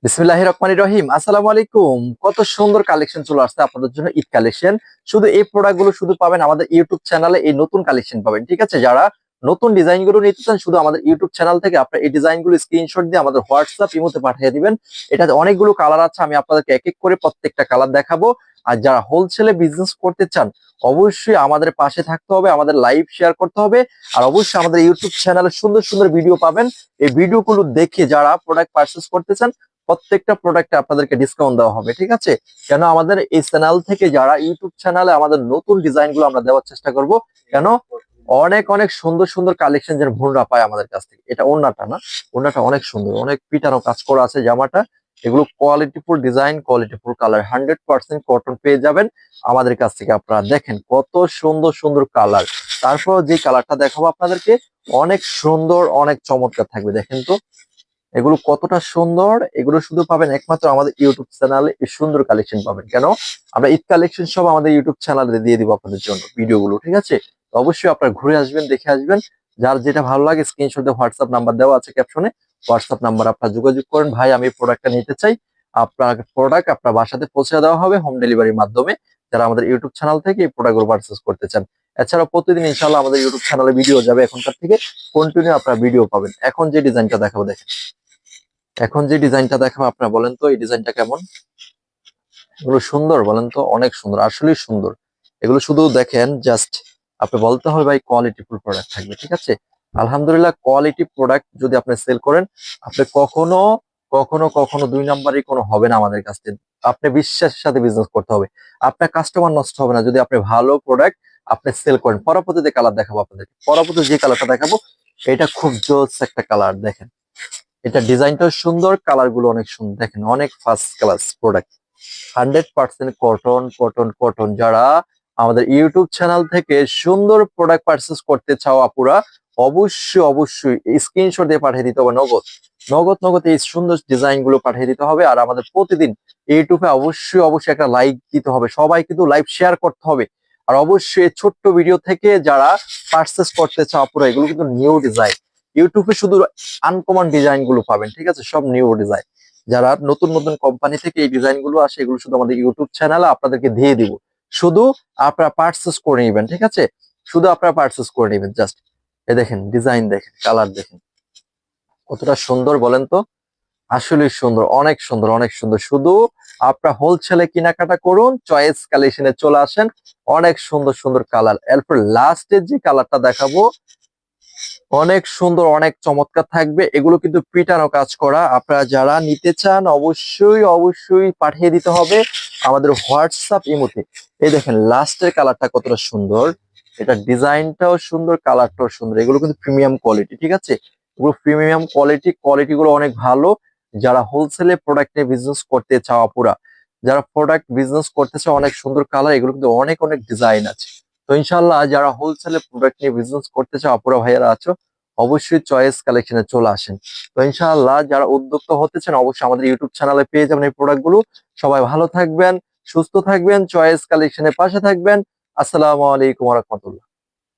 বিসমিল্লাহির রহমানির রহিম। আসসালামু আলাইকুম। কত সুন্দর কালেকশন চলে আসছে আপনাদের জন্য, ঈদ কালেকশন। শুধু এই প্রোডাক্ট গুলো শুধু পাবেন আমাদের ইউটিউব চ্যানেলে। এই নতুন কালেকশন পাবেন, ঠিক আছে? যারা নতুন ডিজাইন গুলো নিতে চান, শুধু আমাদের ইউটিউব চ্যানেল থেকে আপনার এই ডিজাইন গুলো স্ক্রিনশট দিয়ে আমাদের হোয়াটসঅ্যাপ ইমোতে পাঠিয়ে দিবেন। এটাতে অনেকগুলো কালার আছে, আমি আপনাদেরকে এক এক করে প্রত্যেকটা কালার দেখাবো। আর যারা হোলসেলে বিজনেস করতে চান, অবশ্যই আমাদের পাশে থাকতে হবে, আমাদের লাইভ শেয়ার করতে হবে। আর অবশ্যই আমাদের ইউটিউব চ্যানেলে সুন্দর সুন্দর ভিডিও পাবেন। এই ভিডিওগুলো দেখে যারা প্রোডাক্ট পারচেস করতে চান, প্রত্যেকটা প্রোডাক্টে আপনাদেরকে ডিসকাউন্ট দেওয়া হবে, ঠিক আছে? কেন আমাদের এই চ্যানেল থেকে যারা ইউটিউব চ্যানেলে আমাদের নতুন ডিজাইন গুলো আমরা দেওয়ার চেষ্টা করব। কেন অনেক অনেক সুন্দর সুন্দর কালেকশন যেন ভুলরা পায় আমাদের কাছ থেকে। এটা ওন্নাটা না, ওন্নাটা অনেক সুন্দর, অনেক পিটানো কাজ করা আছে জামাটা। এগুলো কোয়ালিটিফুল ডিজাইন, কোয়ালিটিফুল কালার, 100% কটন পেয়ে যাবেন আমাদের কাছ থেকে। আপনারা দেখেন কত সুন্দর সুন্দর কালার। তারপর যে কালারটা দেখাবো আপনাদেরকে, অনেক সুন্দর, অনেক চমৎকার থাকবে। দেখেন তো এগুলো কতটা সুন্দর। এগুলো শুধু পাবেন একমাত্র আমাদের ইউটিউব চ্যানেলে। এই সুন্দর কালেকশন পাবেন। কেন আমরা ঈদ কালেকশন সব আমাদের ইউটিউব চ্যানেলে দিয়ে দিব আপনাদের জন্য ভিডিওগুলো, ঠিক আছে? তো অবশ্যই আপনারা ঘুরে আসবেন, দেখে আসবেন। যার যেটা ভালো লাগে স্ক্রিনশট দিয়ে হোয়াটসঅ্যাপ নাম্বার দেওয়া আছে ক্যাপশনে, হোয়াটসঅ্যাপ নাম্বার আপনারা যোগাযোগ করেন। ভাই আমি এই প্রোডাক্টটা নিতে চাই, আপনার প্রোডাক্ট আপনার বাসাতে পৌঁছে দেওয়া হবে হোম ডেলিভারির মাধ্যমে, যারা আমাদের ইউটিউব চ্যানেল থেকে এই প্রোডাক্টগুলো পারচেস করতে চান। এছাড়া প্রতিদিন ইনশাআল্লাহ আমাদের ইউটিউব চ্যানেলে ভিডিও যাবে এখনকার থেকে, কন্টিনিউ আপনারা ভিডিও পাবেন। এখন যে ডিজাইনটা দেখাবো দেখেন, এখন যে ডিজাইনটা দেখাবো আপনারা বলেন তো এই ডিজাইনটা কেমন? এগুলো সুন্দর বলেন তো? অনেক সুন্দর, আসলেই সুন্দর। এগুলো শুধু দেখেন জাস্ট, আপনি বলতে হবে ভাই কোয়ালিটিফুল প্রোডাক্ট থাকবে, ঠিক আছে? আলহামদুলিল্লাহ, কোয়ালিটি প্রোডাক্ট যদি আপনি সেল করেন, আপনি কখনো কখনো কখনো দুই নাম্বারই কোনো হবে না আমাদের কাছে। আপনি বিশ্বাসের সাথে বিজনেস করতে হবে, আপনার কাস্টমার নষ্ট হবে না যদি আপনি ভালো প্রোডাক্ট আপনি সেল করেন। পরবর্তীতে কালার দেখাবো আপনাদেরকে, পরবর্তী যে কালারটা দেখাবো এটা খুব জোস একটা কালার। দেখেন এটা ডিজাইনটাও সুন্দর, কালার গুলো অনেক সুন্দর। দেখেন অনেক first class product, 100% cotton cotton cotton. যারা আমাদের ইউটিউব চ্যানেল থেকে সুন্দর প্রোডাক্ট পারচেস করতে চাও আপুরা, অবশ্যই অবশ্যই স্ক্রিনশট দিয়ে পাঠিয়ে দিতে হবে। নগদ নগদ নগদ এই সুন্দর ডিজাইন গুলো পাঠিয়ে দিতে হবে। আর আমাদের প্রতিদিন ইউটিউবে অবশ্যই অবশ্যই একটা লাইক দিতে হবে, সবাই কিন্তু লাইভ শেয়ার করতে হবে। আর অবশ্যই এই ছোট্ট ভিডিও থেকে যারা পারচেস করতে চাও আপুরা, এগুলো কিন্তু নিউ ডিজাইন। ইউটিউবে শুধু আনকমন ডিজাইন গুলো পাবেন, ঠিক আছে? সব নিউ ডিজাইন। যারা নতুন নতুন কোম্পানি থেকে এই ডিজাইন গুলো আসে, এগুলো শুধু আমাদের ইউটিউব চ্যানেলে আপনাদেরকে দিয়ে দিব। শুধু আপনারা পারচেস করে নেবেন, ঠিক আছে? শুধু আপনারা পারচেস করে নেবেন জাস্ট। এ দেখেন ডিজাইন, দেখেন কালার, দেখেন কতটা সুন্দর বলেন তো? আসলে সুন্দর, অনেক সুন্দর, অনেক সুন্দর। শুধু আপনারা হোলসেলে কেনাকাটা করুন, চয়েস কালেকশনে চলে আসেন। অনেক সুন্দর সুন্দর কালার। এরপর লাস্টের যে কালারটা দেখাবো, অনেক সুন্দর, অনেক চমৎকার থাকবে। এগুলো কিন্তু পিটানো কাজ করা। আপনারা যারা নিতে চান অবশ্যই অবশ্যই পাঠিয়ে দিতে হবে আমাদের হোয়াটসঅ্যাপ ইমোতে। এই দেখেন লাস্টের কালারটা কতটা সুন্দর। এটা ডিজাইনটাও সুন্দর, কালারটাও সুন্দর। এগুলো কিন্তু প্রিমিয়াম কোয়ালিটি, ঠিক আছে? এগুলো প্রিমিয়াম কোয়ালিটি, কোয়ালিটি গুলো অনেক ভালো। যারা হোলসেলে প্রোডাক্ট নিয়ে বিজনেস করতে চাও পুরা, যারা প্রোডাক্ট বিজনেস করতে চাও, অনেক সুন্দর কালার। এগুলো কিন্তু অনেক অনেক ডিজাইন আছে। তো ইনশাল্লাহ যারা হোলসেলে প্রোডাক্ট নিয়ে বিজনেস করতে চাও আপুরা ভাইয়ারা আছো, অবশ্যই চয়েস কালেকশনে চলে আসেন। তো ইনশাআল্লাহ যারা উদ্যোক্তা হতে চান, অবশ্যই আমাদের ইউটিউব চ্যানেলে পেয়ে যাবেন এই প্রোডাক্ট গুলো। সবাই ভালো থাকবেন, সুস্থ থাকবেন, চয়েস কালেকশনের পাশে থাকবেন। আসসালামু আলাইকুম ওয়া রাহমাতুল্লাহ।